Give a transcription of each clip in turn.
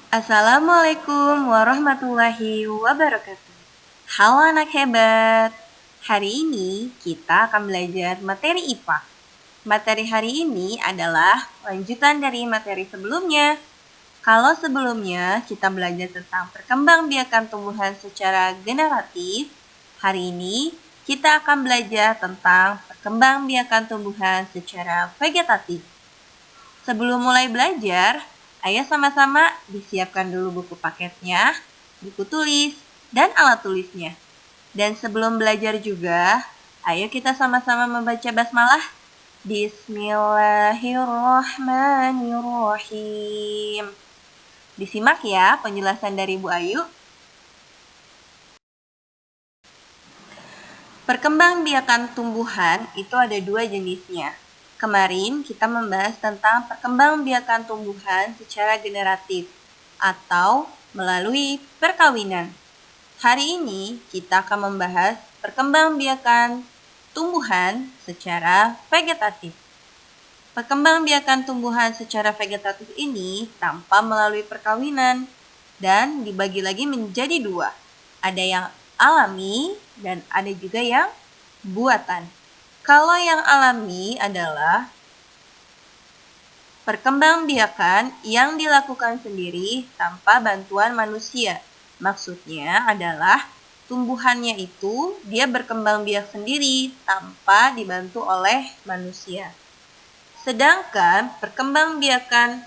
Assalamualaikum warahmatullahi wabarakatuh. Halo anak hebat. Hari ini kita akan belajar materi IPA. Materi hari ini adalah lanjutan dari materi sebelumnya. Kalau sebelumnya kita belajar tentang perkembangbiakan tumbuhan secara generatif, hari ini kita akan belajar tentang perkembangbiakan tumbuhan secara vegetatif. Sebelum mulai belajar, ayo sama-sama disiapkan dulu buku paketnya, buku tulis, dan alat tulisnya. Dan sebelum belajar juga, ayo kita sama-sama membaca basmalah. Bismillahirrahmanirrahim. Disimak ya penjelasan dari Bu Ayu. Perkembangbiakan tumbuhan itu ada dua jenisnya. Kemarin kita membahas tentang perkembangbiakan tumbuhan secara generatif atau melalui perkawinan. Hari ini kita akan membahas perkembangbiakan tumbuhan secara vegetatif. Perkembangbiakan tumbuhan secara vegetatif ini tanpa melalui perkawinan dan dibagi lagi menjadi dua. Ada yang alami dan ada juga yang buatan. Kalau yang alami adalah perkembangbiakan yang dilakukan sendiri tanpa bantuan manusia. Maksudnya adalah tumbuhannya itu dia berkembang biak sendiri tanpa dibantu oleh manusia. Sedangkan perkembangbiakan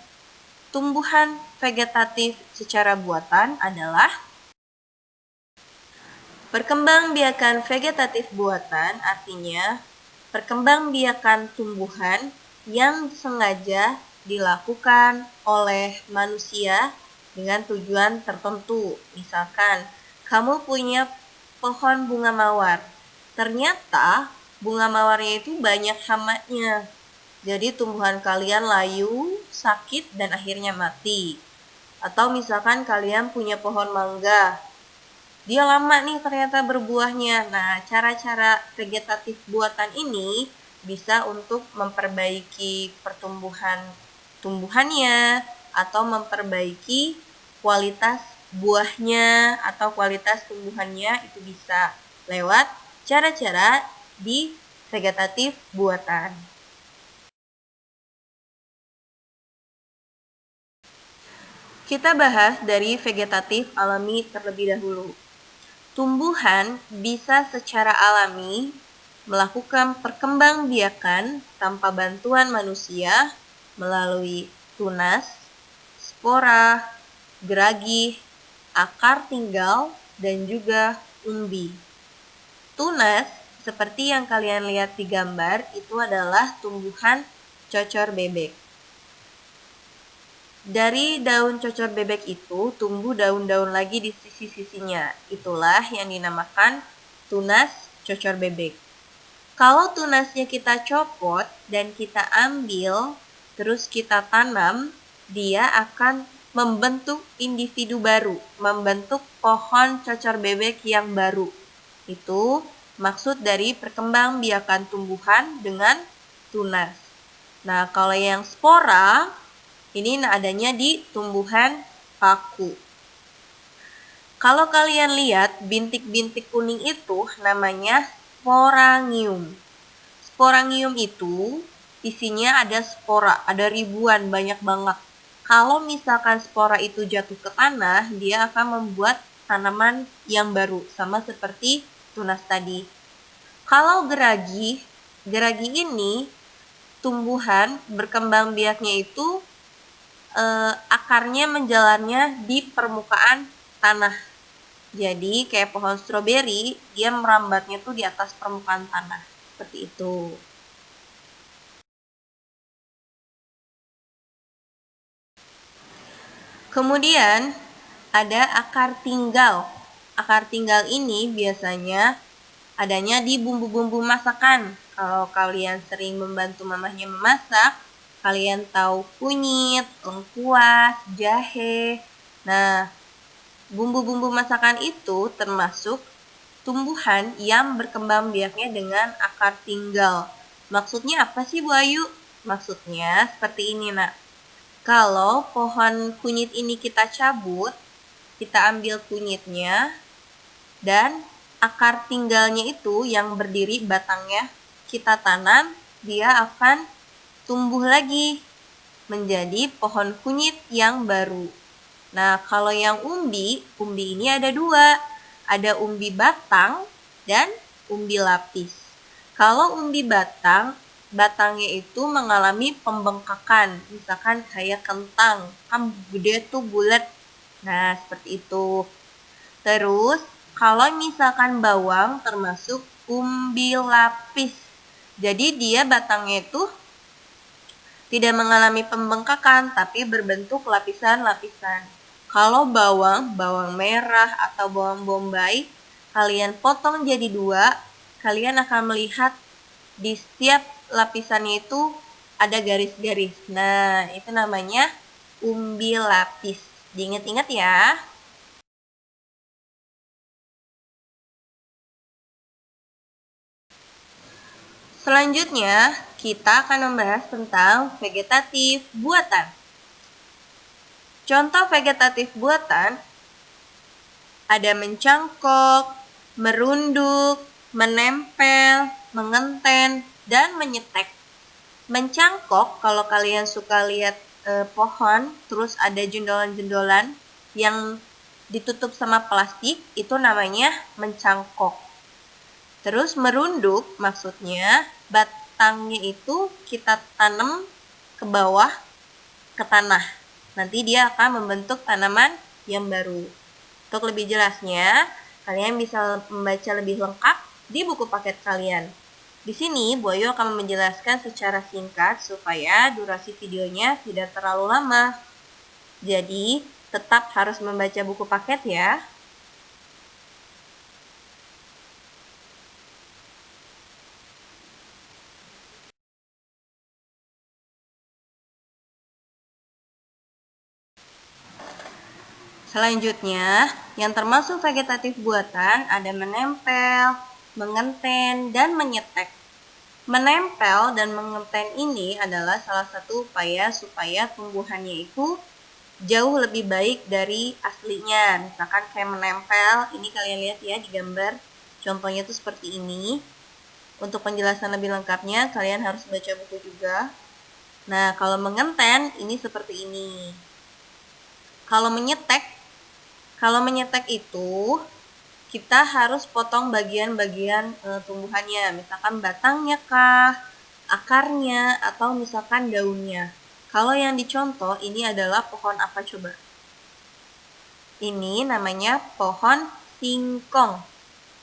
tumbuhan vegetatif secara buatan adalah perkembangbiakan vegetatif buatan, artinya perkembangbiakan tumbuhan yang sengaja dilakukan oleh manusia dengan tujuan tertentu. Misalkan, kamu punya pohon bunga mawar. Ternyata bunga mawarnya itu banyak hamanya. Jadi tumbuhan kalian layu, sakit, dan akhirnya mati. Atau misalkan kalian punya pohon mangga. Dia lama nih ternyata berbuahnya. Nah, cara-cara vegetatif buatan ini bisa untuk memperbaiki tumbuhannya atau memperbaiki kualitas buahnya atau kualitas tumbuhannya, itu bisa lewat cara-cara di vegetatif buatan. Kita bahas dari vegetatif alami terlebih dahulu. Tumbuhan bisa secara alami melakukan perkembangbiakan tanpa bantuan manusia melalui tunas, spora, geragih, akar tinggal, dan juga umbi. Tunas, seperti yang kalian lihat di gambar, itu adalah tumbuhan cocor bebek. Dari daun cocor bebek itu tumbuh daun-daun lagi di sisi-sisinya. Itulah yang dinamakan tunas cocor bebek. Kalau tunasnya kita copot dan kita ambil, terus kita tanam, dia akan membentuk individu baru, membentuk pohon cocor bebek yang baru. Itu maksud dari perkembangbiakan tumbuhan dengan tunas. Nah, kalau yang spora, ini adanya di tumbuhan paku. Kalau kalian lihat bintik-bintik kuning itu namanya sporangium. Sporangium itu isinya ada spora, ada ribuan, banyak banget. Kalau misalkan spora itu jatuh ke tanah, dia akan membuat tanaman yang baru, sama seperti tunas tadi. Kalau geragi ini tumbuhan berkembang biaknya itu akarnya menjalarnya di permukaan tanah. Jadi kayak pohon stroberi, dia merambatnya tuh di atas permukaan tanah. Seperti itu. Kemudian ada akar tinggal. Akar tinggal ini biasanya adanya di bumbu-bumbu masakan. Kalau kalian sering membantu mamahnya memasak, kalian tahu kunyit, lengkuas, jahe. Nah, bumbu-bumbu masakan itu termasuk tumbuhan yang berkembang biaknya dengan akar tinggal. Maksudnya apa sih Bu Ayu? Maksudnya seperti ini, Nak. Kalau pohon kunyit ini kita cabut, kita ambil kunyitnya, dan akar tinggalnya itu yang berdiri batangnya kita tanam, dia akan tumbuh lagi menjadi pohon kunyit yang baru. Nah, kalau yang umbi ini ada dua. Ada umbi batang dan umbi lapis. Kalau umbi batang, batangnya itu mengalami pembengkakan. Misalkan kayak kentang, kan gede tuh bulat. Nah, seperti itu. Terus, kalau misalkan bawang termasuk umbi lapis. Jadi dia batangnya itu tidak mengalami pembengkakan, tapi berbentuk lapisan-lapisan. Kalau bawang merah atau bawang bombay, kalian potong jadi dua, kalian akan melihat di setiap lapisannya itu ada garis-garis. Nah, itu namanya umbi lapis. Diingat-ingat ya. Selanjutnya, kita akan membahas tentang vegetatif buatan. Contoh vegetatif buatan ada mencangkok, merunduk, menempel, mengenten, dan menyetek. Mencangkok, kalau kalian suka lihat pohon, terus ada jendolan-jendolan yang ditutup sama plastik, itu namanya mencangkok. Terus merunduk, maksudnya batangnya itu kita tanam ke bawah, ke tanah. Nanti dia akan membentuk tanaman yang baru. Untuk lebih jelasnya, kalian bisa membaca lebih lengkap di buku paket kalian. Di sini, Bu Ayu akan menjelaskan secara singkat supaya durasi videonya tidak terlalu lama. Jadi, tetap harus membaca buku paket ya. Selanjutnya, yang termasuk vegetatif buatan ada menempel, mengenten, dan menyetek. Menempel dan mengenten ini adalah salah satu upaya supaya tumbuhannya itu jauh lebih baik dari aslinya. Misalkan kayak menempel, ini kalian lihat ya di gambar. Contohnya itu seperti ini. Untuk penjelasan lebih lengkapnya, kalian harus baca buku juga. Nah, kalau mengenten, ini seperti ini. Kalau menyetek itu kita harus potong bagian-bagian tumbuhannya, misalkan batangnya kah, akarnya, atau misalkan daunnya. Kalau yang dicontoh ini adalah pohon apa coba? Ini namanya pohon singkong.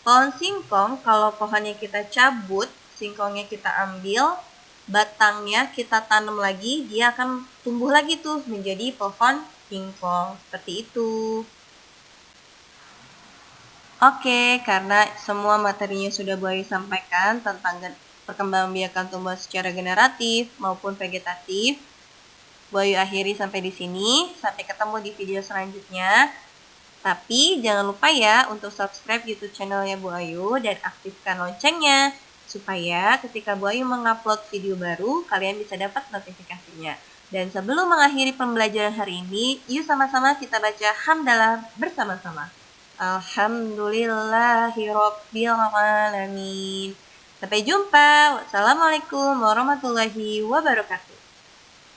Pohon singkong kalau pohonnya kita cabut, singkongnya kita ambil, batangnya kita tanam lagi, dia akan tumbuh lagi tuh menjadi pohon singkong. Seperti itu. Oke, karena semua materinya sudah Bu Ayu sampaikan tentang perkembangbiakan tumbuhan secara generatif maupun vegetatif, Bu Ayu akhiri sampai di sini. Sampai ketemu di video selanjutnya. Tapi jangan lupa ya untuk subscribe YouTube channelnya Bu Ayu dan aktifkan loncengnya supaya ketika Bu Ayu mengupload video baru, kalian bisa dapat notifikasinya. Dan sebelum mengakhiri pembelajaran hari ini, yuk sama-sama kita baca hamdalah bersama-sama. Alhamdulillahirobbilalamin. Sampai jumpa. Wassalamualaikum warahmatullahi wabarakatuh.